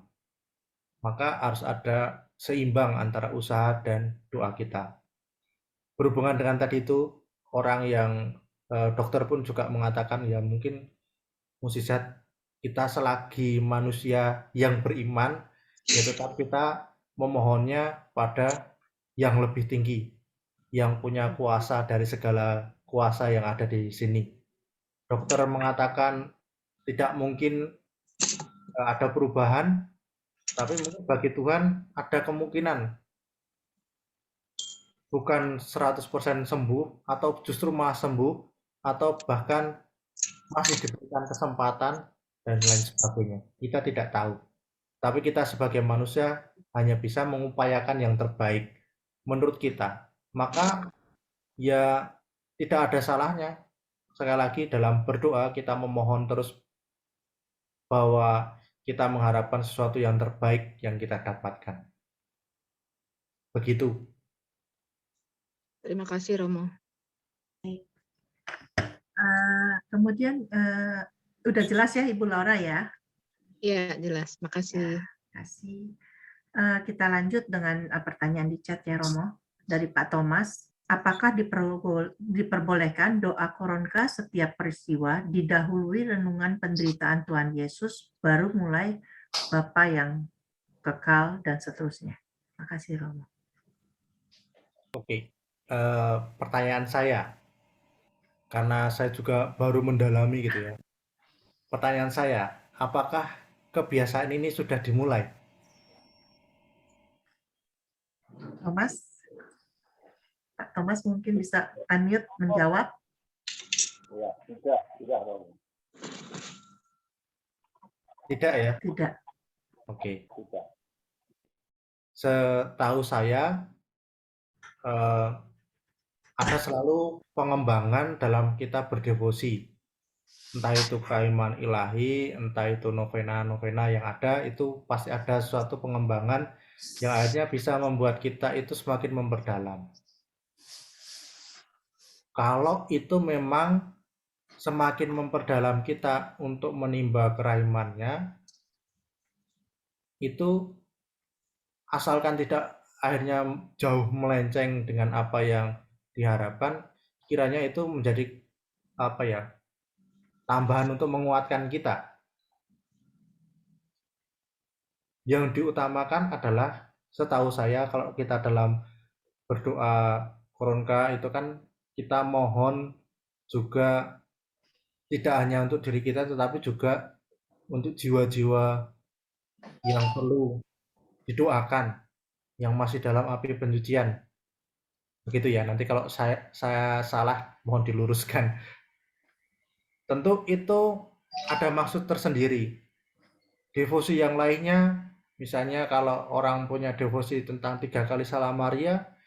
Maka harus ada seimbang antara usaha dan doa kita. Berhubungan dengan tadi itu, orang yang dokter pun juga mengatakan ya mungkin mukjizat kita selagi manusia yang beriman, ya tetap kita memohonnya pada yang lebih tinggi, yang punya kuasa dari segala kuasa yang ada di sini. Dokter mengatakan tidak mungkin ada perubahan, tapi mungkin bagi Tuhan ada kemungkinan bukan 100% sembuh atau justru malah sembuh atau bahkan masih diberikan kesempatan dan lain sebagainya. Kita tidak tahu. Tapi kita sebagai manusia hanya bisa mengupayakan yang terbaik menurut kita. Maka ya tidak ada salahnya. Sekali lagi dalam berdoa kita memohon terus bahwa kita mengharapkan sesuatu yang terbaik yang kita dapatkan. Begitu. Terima kasih Romo. Kemudian udah jelas ya Ibu Laura ya? Iya, jelas. Makasih. Terima kasih. Kita lanjut dengan pertanyaan di chat ya Romo. Dari Pak Thomas. Apakah diperbolehkan doa koronka setiap peristiwa didahului renungan penderitaan Tuhan Yesus, baru mulai Bapa yang kekal dan seterusnya? Terima kasih Romo. Oke, pertanyaan saya, karena saya juga baru mendalami gitu ya. Pertanyaan saya, apakah kebiasaan ini sudah dimulai? Thomas? Pak Thomas mungkin bisa unmute menjawab. Ya, tidak. Tidak ya? Tidak. Oke. Tidak. Setahu saya, ada selalu pengembangan dalam kita berdevosi. Entah itu keiman ilahi, entah itu novena-novena yang ada, itu pasti ada suatu pengembangan yang akhirnya bisa membuat kita itu semakin memperdalam. Kalau itu memang semakin memperdalam kita untuk menimba keraimannya, itu asalkan tidak akhirnya jauh melenceng dengan apa yang diharapkan, kiranya itu menjadi tambahan untuk menguatkan kita. Yang diutamakan adalah, setahu saya kalau kita dalam berdoa koronka itu kan kita mohon juga tidak hanya untuk diri kita tetapi juga untuk jiwa-jiwa yang perlu didoakan, yang masih dalam api pencucian. Begitu ya, nanti kalau saya salah mohon diluruskan. Tentu itu ada maksud tersendiri. Devosi yang lainnya, misalnya kalau orang punya devosi tentang 3 kali Salam Maria,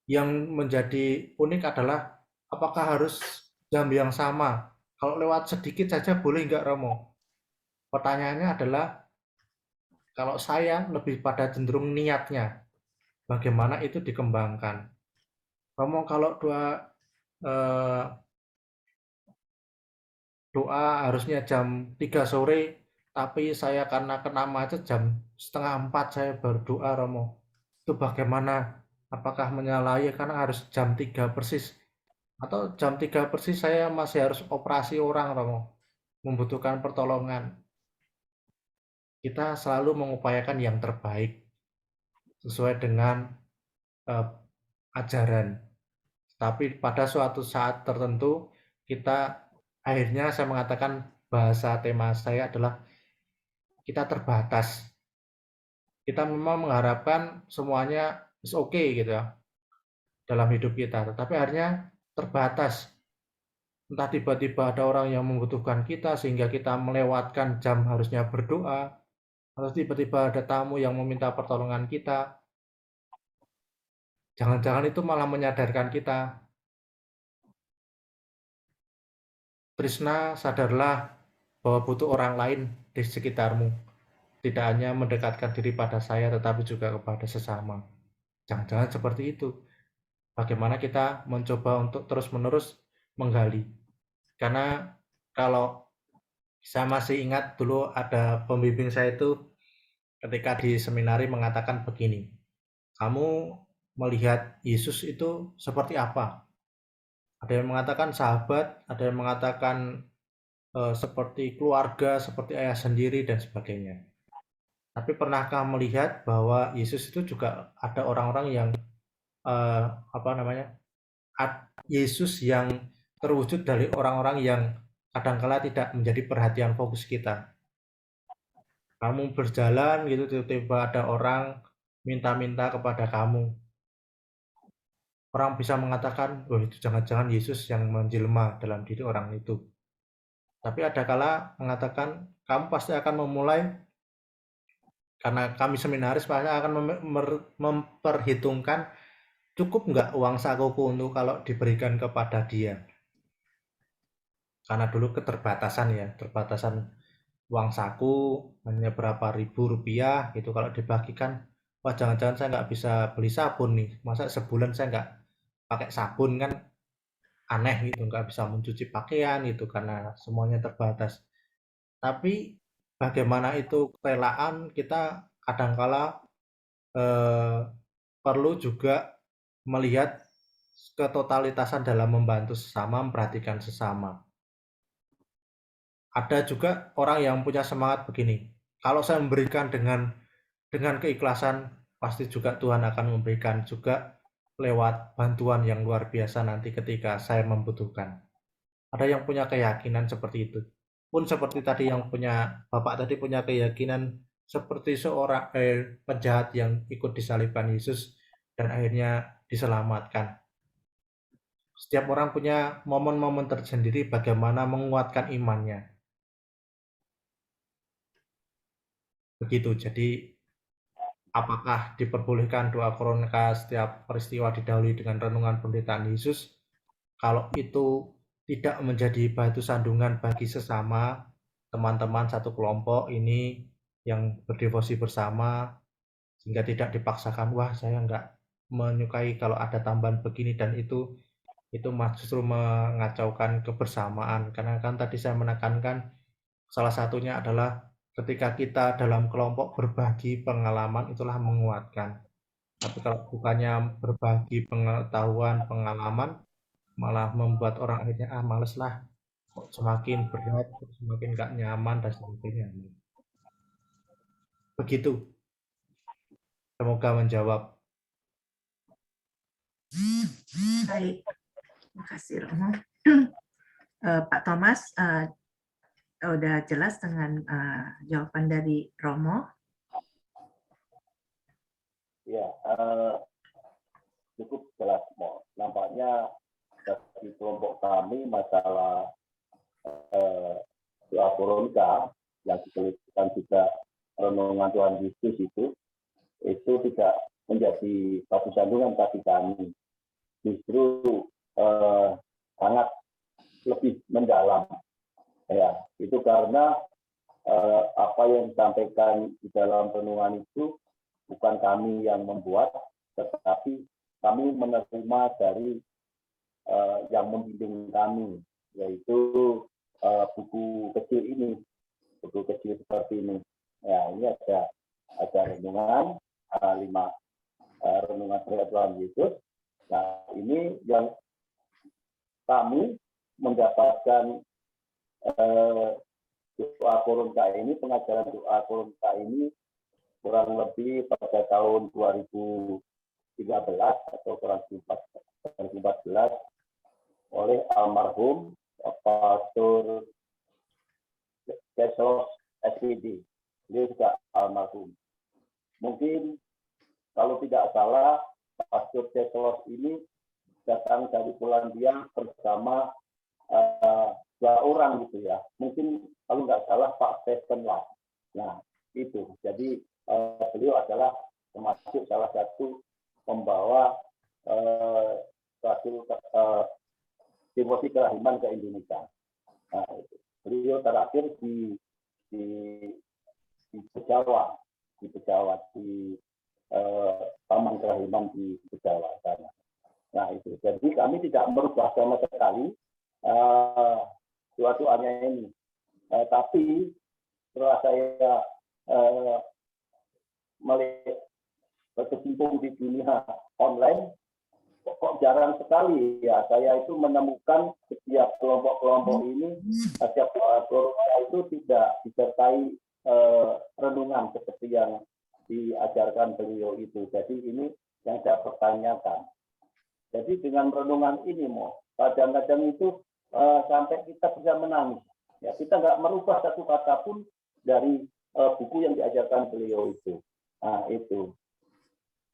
yang menjadi unik adalah apakah harus jam yang sama? Kalau lewat sedikit saja boleh nggak Romo? Pertanyaannya adalah, kalau saya lebih pada cenderung niatnya, bagaimana itu dikembangkan. Romo kalau doa harusnya jam 3 sore, tapi saya karena kena macet jam 3:30 saya berdoa Romo. Itu bagaimana? Apakah menyalahi karena harus jam 3 persis? Atau jam 3 persis saya masih harus operasi orang Romo, membutuhkan pertolongan. Kita selalu mengupayakan yang terbaik sesuai dengan ajaran. Tapi pada suatu saat tertentu kita akhirnya saya mengatakan bahasa tema saya adalah kita terbatas. Kita memang mengharapkan semuanya is okay gitu ya dalam hidup kita, tetapi akhirnya terbatas. Entah tiba-tiba ada orang yang membutuhkan kita sehingga kita melewatkan jam harusnya berdoa, atau tiba-tiba ada tamu yang meminta pertolongan kita. Jangan-jangan itu malah menyadarkan kita, Trisna, sadarlah bahwa butuh orang lain di sekitarmu. tidak hanya mendekatkan diri pada saya, tetapi juga kepada sesama. Jangan-jangan seperti itu. Bagaimana kita mencoba untuk terus-menerus menggali. Karena kalau saya masih ingat dulu ada pembimbing saya itu ketika di seminari mengatakan begini, kamu melihat Yesus itu seperti apa? Ada yang mengatakan sahabat, ada yang mengatakan seperti keluarga, seperti ayah sendiri, dan sebagainya. Tapi pernahkah melihat bahwa Yesus itu juga ada orang-orang yang Yesus yang terwujud dari orang-orang yang kadangkala tidak menjadi perhatian fokus kita. Kamu berjalan gitu, tiba-tiba ada orang minta-minta kepada kamu. Orang bisa mengatakan, oh itu jangan-jangan Yesus yang menjelma dalam diri orang itu. Tapi ada kala mengatakan, kamu pasti akan memulai, karena kami seminaris pasti akan memperhitungkan cukup nggak uang sakuku untuk kalau diberikan kepada dia. Karena dulu keterbatasan uang saku hanya berapa ribu rupiah gitu, kalau dibagikan, wah jangan-jangan saya nggak bisa beli sabun nih, masa sebulan saya nggak pakai sabun, kan aneh gitu, nggak bisa mencuci pakaian gitu karena semuanya terbatas. Tapi bagaimana itu kerelaan kita kadangkala perlu juga melihat ketotalitasan dalam membantu sesama, memperhatikan sesama. Ada juga orang yang punya semangat begini, kalau saya memberikan dengan keikhlasan, pasti juga Tuhan akan memberikan juga lewat bantuan yang luar biasa nanti ketika saya membutuhkan. Ada yang punya keyakinan seperti itu. Pun seperti tadi yang punya Bapak tadi punya keyakinan seperti seorang penjahat yang ikut disalibkan Yesus dan akhirnya diselamatkan. Setiap orang punya momen-momen tersendiri bagaimana menguatkan imannya. Begitu. Jadi apakah diperbolehkan doa koronka setiap peristiwa didahului dengan renungan penderitaan Yesus? Kalau itu tidak menjadi batu sandungan bagi sesama, teman-teman satu kelompok ini yang berdevosi bersama, sehingga tidak dipaksakan, wah saya nggak menyukai kalau ada tambahan begini dan itu justru mengacaukan kebersamaan. Karena kan tadi saya menekankan salah satunya adalah ketika kita dalam kelompok berbagi pengalaman itulah menguatkan. Tapi kalau bukannya berbagi pengetahuan, pengalaman, malah membuat orang akhirnya males lah, kok semakin berat, semakin gak nyaman dan sebagainya. Begitu. Semoga menjawab. Baik, terima kasih Romo. Pak Thomas, udah jelas dengan jawaban dari Romo? Ya, cukup jelas, Mo. Nampaknya dari kelompok kami masalah doa koronka yang disebutkan juga renungan Tuhan Yesus itu tidak menjadi batu sandungan bagi kami. Justru sangat lebih mendalam. Ya, itu karena apa yang disampaikan di dalam renungan itu bukan kami yang membuat, tetapi kami menerima dari yang membimbing kami, yaitu buku kecil ini, buku kecil seperti ini. Ya, ini ada renungan 5 renungan terhadap Tuhan Yesus. Nah, ini yang kami mendapatkan doa koronka ini, pengajaran doa koronka ini kurang lebih pada tahun 2013 atau kurang lebih 2014 oleh almarhum Pastor Cesos SPD. Dia juga almarhum. Mungkin kalau tidak salah, Pastor Cesos ini datang dari Polandia bersama 2 orang gitu ya. Mungkin kalau nggak salah Pak Stephen lah. Nah, itu. Jadi beliau adalah termasuk salah satu pembawa devosi kerahiman ke Indonesia. Nah, beliau terakhir di Bejawa, di Taman Kerahiman di Bejawa sana. Nah itu, jadi kami tidak merubah sama sekali doa-doanya ini. Tapi setelah saya melihat berkecimpung di dunia online, kok jarang sekali ya saya itu menemukan setiap kelompok-kelompok ini, setiap doa itu tidak disertai renungan seperti yang diajarkan beliau itu. Jadi ini yang saya pertanyakan. Jadi dengan renungan ini, kadang-kadang itu sampai kita bisa menangis. Ya, kita nggak merubah satu kata pun dari buku yang diajarkan beliau itu. Nah, itu.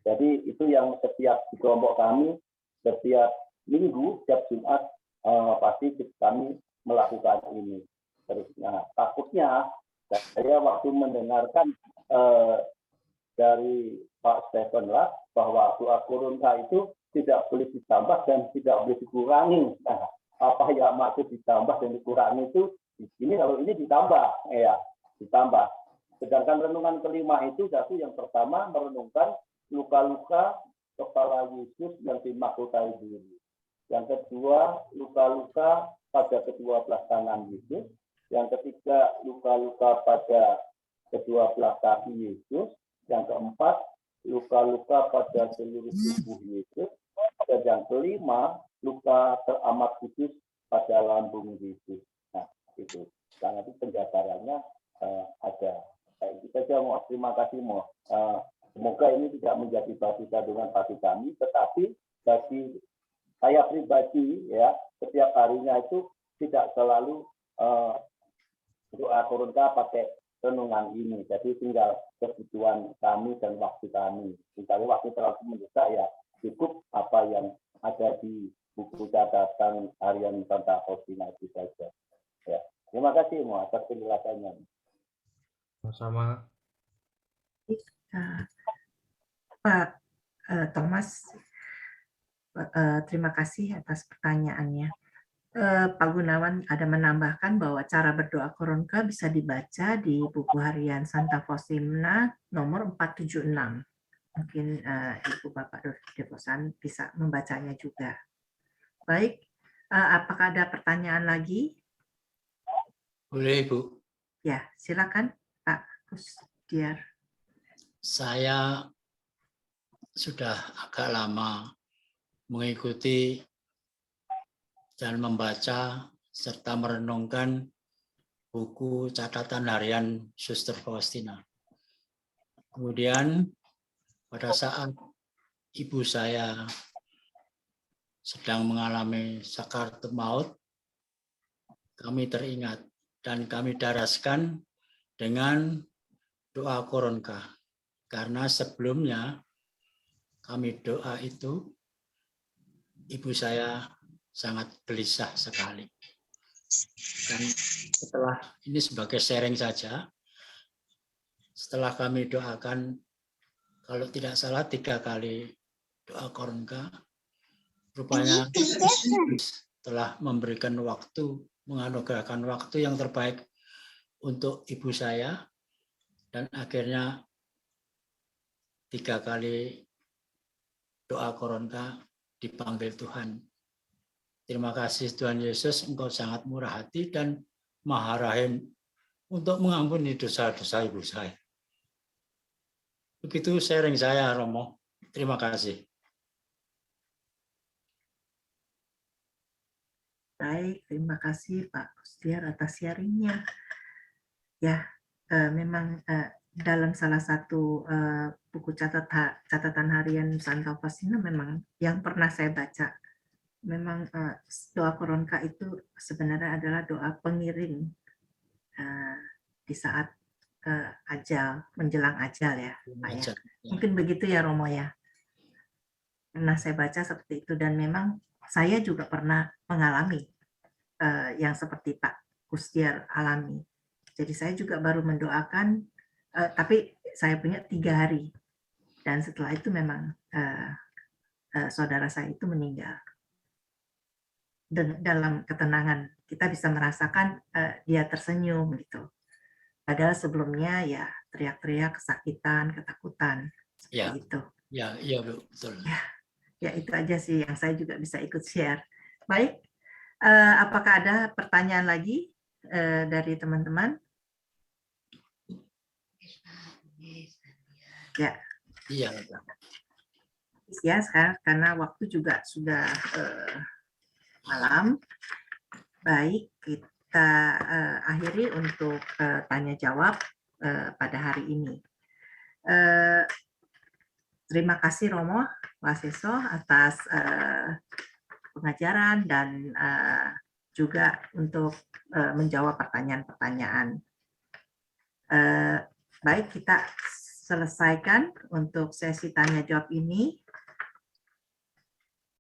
Jadi itu yang setiap di kelompok kami, setiap minggu, setiap Jumat, pasti kami melakukan ini. Terus, nah, takutnya saya waktu mendengarkan dari Pak Stephen lah, bahwa doa Korinka itu tidak boleh ditambah dan tidak boleh dikurangi. Nah, apa yang maksud ditambah dan dikurangi itu di sini, kalau ini ditambah, ya ditambah. Sedangkan renungan kelima itu satu, yang pertama merenungkan luka-luka kepala Yesus yang dimahkotai diri. Yang kedua, luka-luka pada kedua belah tangan Yesus. Yang ketiga, luka-luka pada kedua belah kaki Yesus. Yang keempat, luka-luka pada seluruh tubuh Yesus. Dan yang kelima, luka teramat khusus pada lambung Yesus. Nah, itu. Karena itu penjabarannya ada. Itu saja, terima kasih, semoga ini tidak menjadi batu sandungan bagi kami, tetapi bagi saya pribadi, ya, setiap harinya itu tidak selalu doa Korinka pakai renungan ini. Jadi tinggal kebutuhan kami dan waktu kami. Misalnya waktu terlalu mendesak, ya cukup apa yang ada di buku catatan harian Santa Faustina itu saja. Ya. Terima kasih atas penjelasannya. Sama. Pak Thomas, terima kasih atas pertanyaannya. Pak Gunawan ada menambahkan bahwa cara berdoa Korinka bisa dibaca di buku harian Santa Faustina nomor 476. Mungkin Ibu Bapak Devosan bisa membacanya juga. Baik, apakah ada pertanyaan lagi? Boleh, Bu. Ya, silakan Pak Kusdiar. Saya sudah agak lama mengikuti dan membaca serta merenungkan buku catatan harian Suster Faustina. Kemudian pada saat ibu saya sedang mengalami sakaratul maut, kami teringat dan kami daraskan dengan doa Korinka. Karena sebelumnya kami doa itu, ibu saya sangat gelisah sekali. Dan setelah ini sebagai sharing saja, setelah kami doakan, kalau tidak salah 3 kali doa Korinka, rupanya telah memberikan waktu, menganugerahkan waktu yang terbaik untuk ibu saya, dan akhirnya 3 kali doa Korinka dipanggil Tuhan. Terima kasih Tuhan Yesus, Engkau sangat murah hati dan maha rahim untuk mengampuni dosa-dosa ibu saya. Begitu sharing saya, Romo. Terima kasih. Baik, terima kasih Pak Kusdiar atas sharingnya. Ya, memang dalam salah satu buku catatan harian Santa Faustina memang yang pernah saya baca, memang doa Korinka itu sebenarnya adalah doa pengiring di saat ajal, menjelang ajal ya, Pak ya. Mungkin begitu ya Romo ya. Pernah saya baca seperti itu dan memang saya juga pernah mengalami yang seperti Pak Kusdiar alami. Jadi saya juga baru mendoakan, tapi saya punya 3 hari. Dan setelah itu memang saudara saya itu meninggal. Dan dalam ketenangan kita bisa merasakan dia tersenyum gitu. Padahal sebelumnya ya teriak-teriak, kesakitan, ketakutan. Ya. Seperti itu. Ya, iya Bu, betul. Ya, itu aja sih yang saya juga bisa ikut share. Baik, apakah ada pertanyaan lagi dari teman-teman? Ya. Iya. Ya, sekarang karena waktu juga sudah malam. Baik, kita akhiri untuk tanya jawab pada hari ini. Terima kasih Romo Waseso atas pengajaran dan juga untuk menjawab pertanyaan-pertanyaan. Baik, kita selesaikan untuk sesi tanya jawab ini.